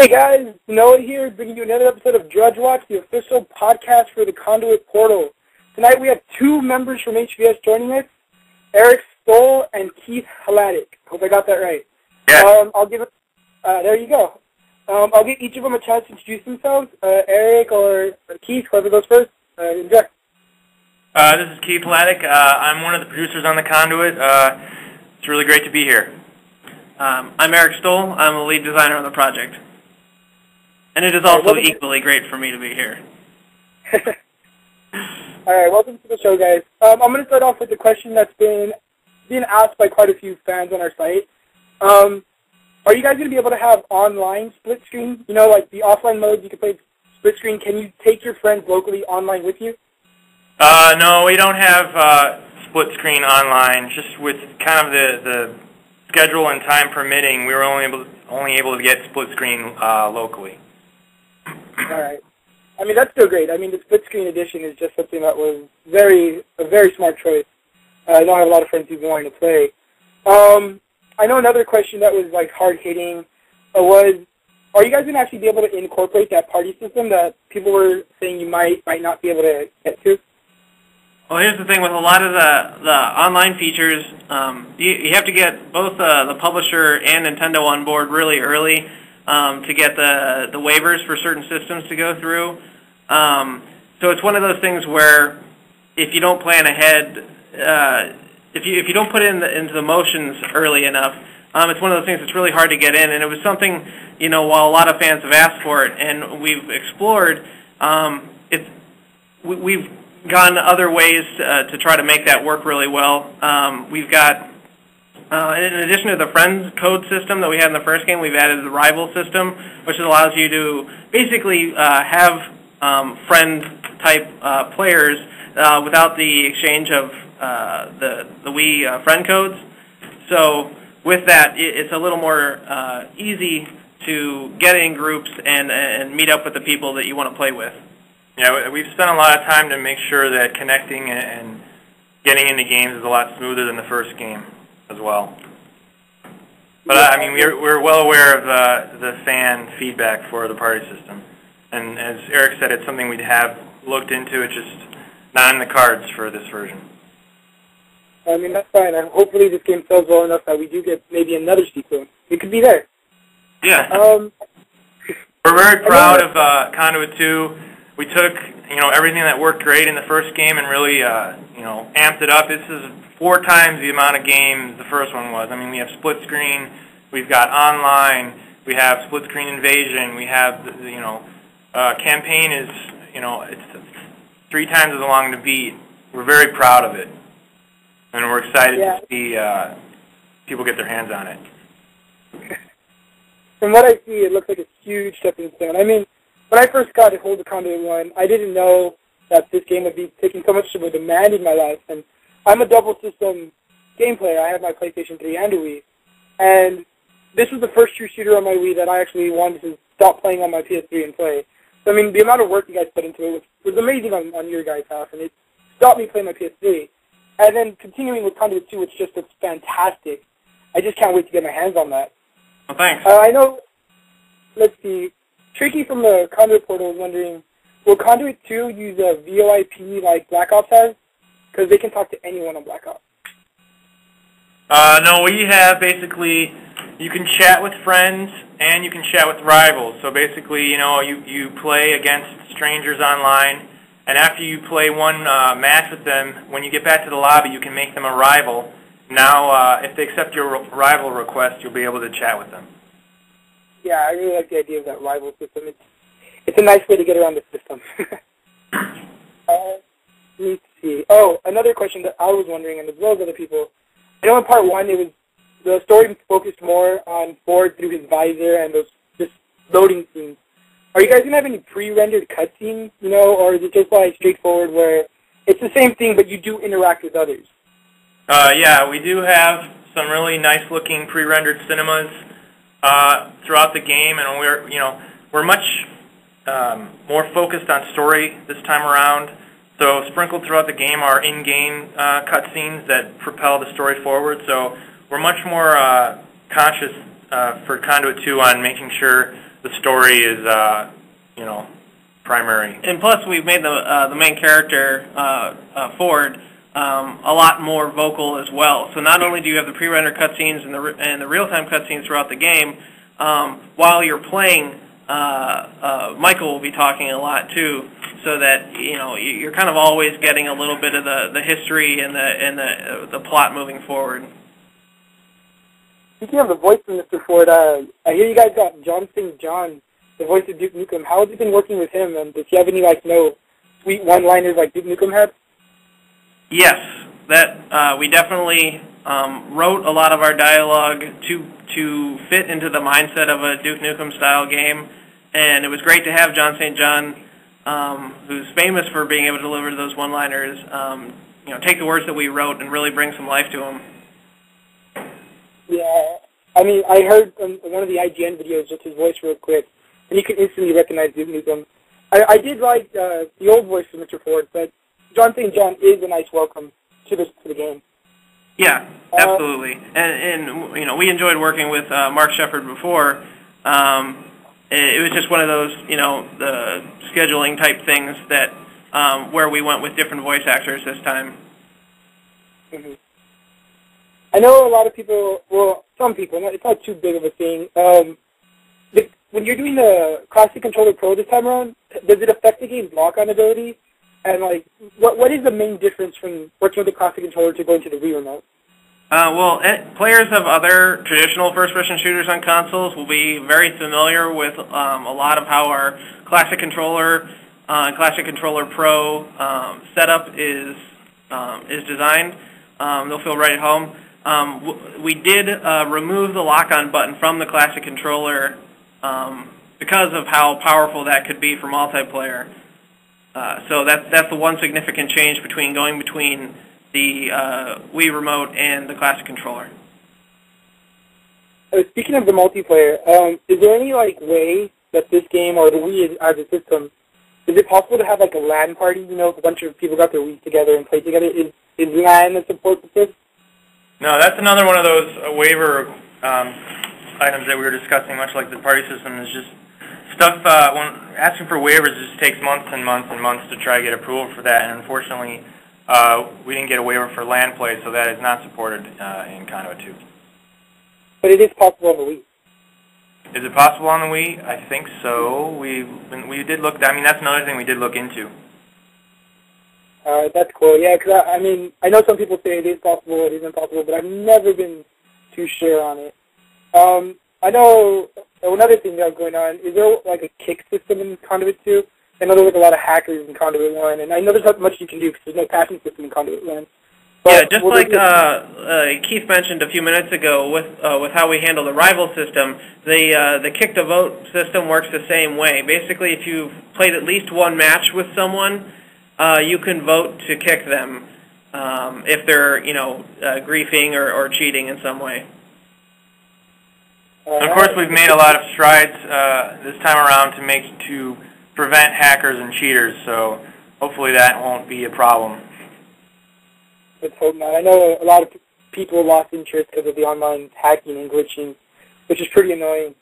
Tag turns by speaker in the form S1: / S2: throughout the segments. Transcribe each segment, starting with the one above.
S1: Hey guys, Noah here, bringing you another episode of Drudge Watch, the official podcast for the Conduit portal. Tonight we have two members from HVS joining us, Eric Stoll and Keith Haladic. Hope I got that right.
S2: Yeah.
S1: There you go. I'll give each of them a chance to introduce themselves. Eric or Keith, whoever goes first. Enjoy.
S2: This is Keith Haladic. I'm one of the producers on the Conduit. It's really great to be here.
S3: I'm Eric Stoll. I'm the lead designer on the project. And it is also equally great for me to be here.
S1: All right, welcome to the show, guys. I'm going to start off with a question that's been asked by quite a few fans on our site. Are you guys going to be able to have online split screen? You know, like the offline mode, you can play split screen. Can you take your friends locally online with you?
S2: No, we don't have split screen online. Just with kind of the schedule and time permitting, we were only able to get split screen locally.
S1: All right. I mean, that's still great. I mean, the split screen edition is just something that was a very smart choice. I know I have a lot of friends who've been wanting to play. I know another question that was like hard hitting was, are you guys going to actually be able to incorporate that party system that people were saying you might not be able to get to?
S3: Well, here's the thing with a lot of the online features, you have to get both the publisher and Nintendo on board really early to get the waivers for certain systems to go through. So it's one of those things where if you don't plan ahead, if you don't put it into the motions early enough, it's one of those things that's really hard to get in. And it was something, you know, while a lot of fans have asked for it and we've explored, we've gone other ways to try to make that work really well. We've got, in addition to the friends code system that we had in the first game, we've added the rival system, which allows you to basically have friend-type players without the exchange of the Wii friend codes. So with that, it's a little more easy to get in groups and meet up with the people that you want to play with. Yeah, we've spent a lot of time to make sure that connecting and getting into games is a lot smoother than the first game as well. But I mean, we're well aware of the fan feedback for the party system, and as Eric said, it's something we'd have looked into. It's just not in the cards for this version.
S1: I mean, that's fine. Hopefully this game sells well enough that we do get maybe another sequel. It could be there.
S2: Yeah. We're very proud of Conduit 2. We took, everything that worked great in the first game and really, amped it up. This is 4 times the amount of game the first one was. I mean, we have split screen, we've got online, we have split screen invasion, we have, campaign is, it's 3 times as long to beat. We're very proud of it, and we're excited to see people get their hands on it.
S1: From what I see, it looks like a huge stepping stone. I mean, when I first got a hold of Conduit 1, I didn't know that this game would be taking so much of a demand in my life. And I'm a double-system game player. I have my PlayStation 3 and a Wii. And this was the first true shooter on my Wii that I actually wanted to stop playing on my PS3 and play. So, I mean, the amount of work you guys put into it was amazing on your guys' half, and it stopped me playing my PS3. And then continuing with Conduit 2, it's fantastic. I just can't wait to get my hands on that.
S2: Well, thanks.
S1: I know, let's see, Tricky from the Conduit portal is wondering, will Conduit 2 use a VoIP like Black Ops has? Because they can talk to anyone on Black Ops.
S2: No, we have basically, you can chat with friends and you can chat with rivals. So basically, you play against strangers online, and after you play one match with them, when you get back to the lobby, you can make them a rival. Now, if they accept your rival request, you'll be able to chat with them.
S1: Yeah, I really like the idea of that rival system. It's a nice way to get around the system. Let me see. Oh, another question that I was wondering, and as well as other people, I know in part 1 the story focused more on Ford through his visor and those just loading scenes. Are you guys going to have any pre-rendered cutscenes, or is it just like straightforward where it's the same thing but you do interact with others?
S2: Yeah, we do have some really nice-looking pre-rendered cinemas throughout the game, and we're much more focused on story this time around. So sprinkled throughout the game are in-game cutscenes that propel the story forward. So we're much more conscious for Conduit 2 on making sure the story is, you know, primary.
S3: And plus, we've made the main character, Ford, a lot more vocal as well. So not only do you have the pre-rendered cutscenes and the real-time cutscenes throughout the game, while you're playing, Michael will be talking a lot too, so that you're kind of always getting a little bit of the history and the plot moving forward.
S1: Speaking of the voice of Mr. Ford, I hear you guys got John St. John, the voice of Duke Nukem. How has it been working with him, and does he have any sweet one-liners like Duke Nukem had?
S3: Yes, that we definitely wrote a lot of our dialogue to fit into the mindset of a Duke Nukem style game, and it was great to have John St. John, who's famous for being able to deliver those one-liners, take the words that we wrote and really bring some life to them.
S1: Yeah, I mean, I heard one of the IGN videos just his voice real quick, and you can instantly recognize Duke Nukem. I did like the old voice of Mr. Ford, but John St. John is a nice welcome to the game.
S3: Yeah, absolutely. And we enjoyed working with Mark Shepard before. It was just one of those, the scheduling type things that where we went with different voice actors this time.
S1: Mm-hmm. I know a lot of people, well, some people, it's not too big of a thing. When you're doing the Classic Controller Pro this time around, does it affect the game's lock-on ability? And, what is the main difference from working with the Classic Controller to going to the Wii Remote?
S3: Players of other traditional first-person shooters on consoles will be very familiar with a lot of how our Classic Controller and Classic Controller Pro setup is designed. They'll feel right at home. We did remove the lock-on button from the Classic Controller because of how powerful that could be for multiplayer. So that's the one significant change between going between the Wii Remote and the Classic Controller.
S1: Speaking of the multiplayer, is there any way that this game or the Wii as a system, is it possible to have a LAN party? If a bunch of people got their Wii together and played together. Is LAN a support for this?
S2: No, that's another one of those waiver items that we were discussing, much like the party system, is just stuff, when asking for waivers just takes months and months and months to try to get approval for that, and unfortunately, we didn't get a waiver for LAN play, so that is not supported in Conduit 2.
S1: But it is possible on the Wii.
S2: Is it possible on the Wii? I think so. We did look, that's another thing we did look into.
S1: That's cool. Yeah, because I know some people say it is possible, it isn't possible, but I've never been too sure on it. I know another thing that's going on, is there a kick system in Conduit 2? I know there's a lot of hackers in Conduit 1, and I know there's not much you can do because there's no passing system in Conduit 1.
S3: Yeah, just like Keith mentioned a few minutes ago with how we handle the rival system, the kick to vote system works the same way. Basically, if you've played at least one match with someone, you can vote to kick them if they're griefing or cheating in some way.
S2: Of course, we've made a lot of strides this time around to prevent hackers and cheaters, so hopefully that won't be a problem.
S1: Let's hope not. I know a lot of people lost interest because of the online hacking and glitching, which is pretty annoying.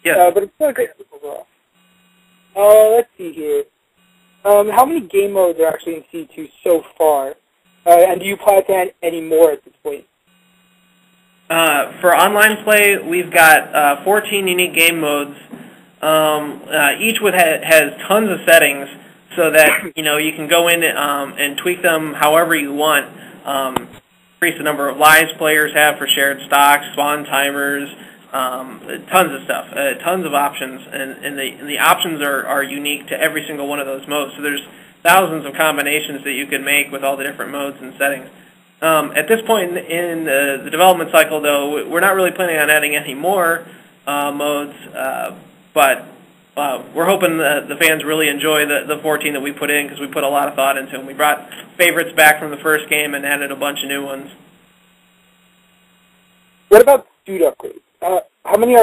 S3: Yeah.
S1: But it's still a great overall. Let's see here. How many game modes are actually in C2 so far? And do you plan to add any more at this point?
S3: For online play, we've got 14 unique game modes. Each has tons of settings, so that you can go in and tweak them however you want. Increase the number of lives players have for shared stocks, spawn timers, tons of stuff, tons of options, and the options are unique to every single one of those modes. So there's thousands of combinations that you can make with all the different modes and settings. At this point in the development cycle, though, we're not really planning on adding any more modes, but we're hoping the fans really enjoy the 14 that we put in, because we put a lot of thought into them. We brought favorites back from the first game and added a bunch of new ones.
S1: What about suit upgrades? How many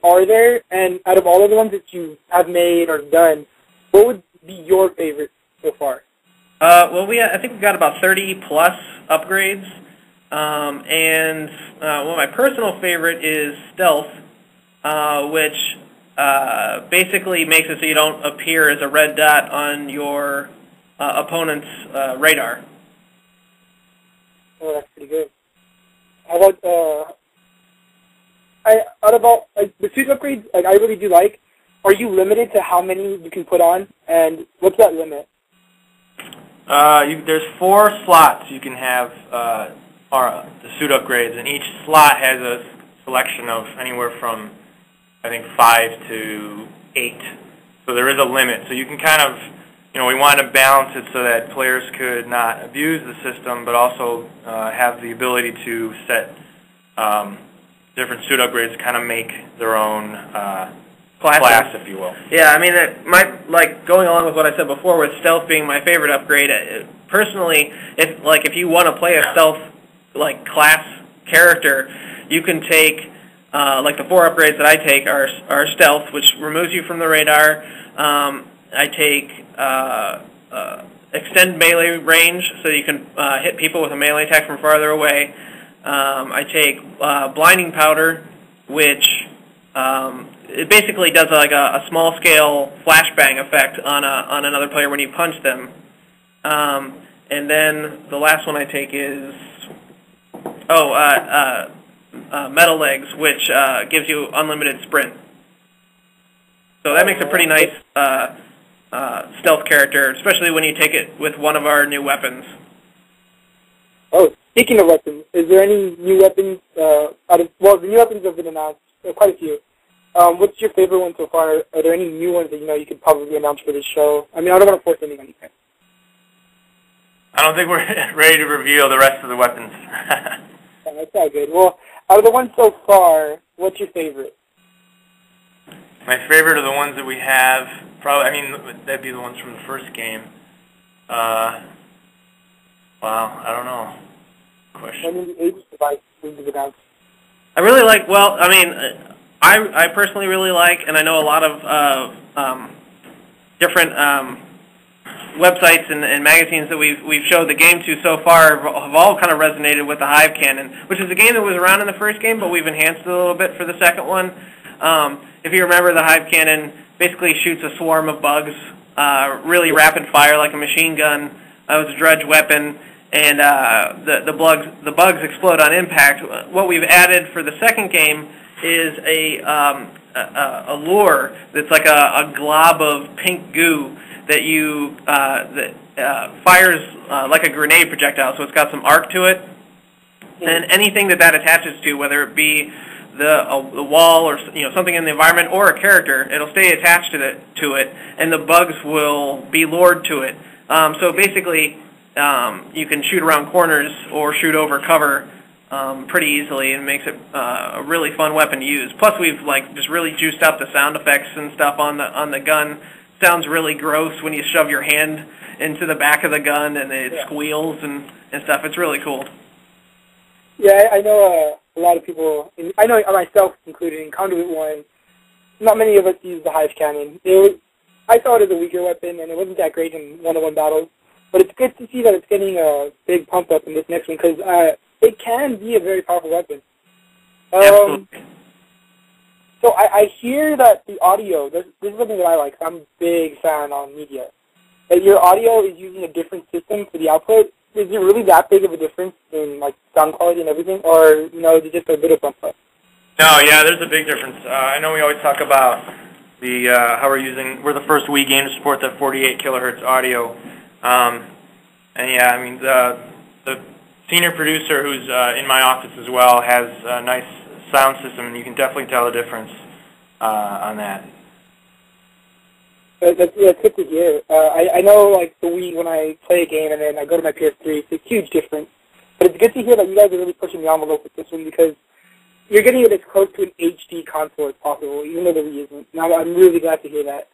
S1: are there? And out of all of the ones that you have made or done, what would be your favorite so far?
S3: I think we've got about 30 plus upgrades, and my personal favorite is stealth, which basically makes it so you don't appear as a red dot on your opponent's radar.
S1: Oh, that's pretty good. How about like the suit upgrades? Like I really do like. Are you limited to how many you can put on, and what's that limit?
S2: There's 4 slots you can have the suit upgrades, and each slot has a selection of anywhere from, I think, 5 to 8. So there is a limit. So you can kind of, we want to balance it so that players could not abuse the system, but also have the ability to set different suit upgrades to kind of make their own class, if you will.
S3: Yeah, I mean, like going along with what I said before, with stealth being my favorite upgrade. Personally, if you want to play a stealth class character, you can take the 4 upgrades that I take are stealth, which removes you from the radar. I take extend melee range, so you can hit people with a melee attack from farther away. I take blinding powder, which it basically does a small scale flashbang effect on another player when you punch them. And then the last one I take is metal legs, which gives you unlimited sprint. So that makes a pretty nice stealth character, especially when you take it with one of our new weapons.
S1: Oh, speaking of weapons, is there any new weapons the new weapons have been announced, quite a few. What's your favorite one so far? Are there any new ones that you could probably announce for this show? I mean, I don't want to force anything on you.
S2: I don't think we're ready to reveal the rest of the weapons.
S1: That's all good. Well, out of the ones so far, what's your favorite?
S2: My favorite are the ones that we have. That'd be the ones from the first game. Wow, I don't know. Question.
S1: I mean, the Aegis device was announced.
S3: I really like. Well, I mean, I personally really like, and I know a lot of different websites and magazines that we've showed the game to so far have all kind of resonated with the Hive Cannon, which is a game that was around in the first game, but we've enhanced it a little bit for the second one. If you remember, the Hive Cannon basically shoots a swarm of bugs, really rapid fire like a machine gun. It was a Drudge weapon, and the bugs explode on impact. What we've added for the second game is a lure that's like a glob of pink goo that fires like a grenade projectile, so it's got some arc to it. And anything that attaches to, whether it be the wall or something in the environment or a character, it'll stay attached to it, and the bugs will be lured to it. So basically, you can shoot around corners or shoot over cover pretty easily, and makes it a really fun weapon to use. Plus, we've just really juiced up the sound effects and stuff on the gun. Sounds really gross when you shove your hand into the back of the gun and it squeals and stuff. It's really cool.
S1: Yeah, I know a lot of people, I know myself included, in Conduit 1, not many of us use the Hive Cannon. I saw it as a weaker weapon, and it wasn't that great in one-on-one battles, but it's good to see that it's getting a big pump up in this next one, because it can be a very powerful weapon.
S3: Absolutely.
S1: So I hear that the audio, this is something that I like, I'm a big fan on media, that your audio is using a different system for the output. Is it really that big of a difference in sound quality and everything, or is it just a bit of bump up?
S2: No, yeah, there's a big difference. I know we always talk about how we're the first Wii game to support the 48 kilohertz audio, and yeah, I mean the senior producer who's in my office as well has a nice sound system, and you can definitely tell the difference on that.
S1: That's good to hear. I know, the Wii, when I play a game and then I go to my PS3, it's a huge difference. But it's good to hear that you guys are really pushing the envelope with this one, because you're getting it as close to an HD console as possible, even though the Wii isn't. Now, I'm really glad to hear that.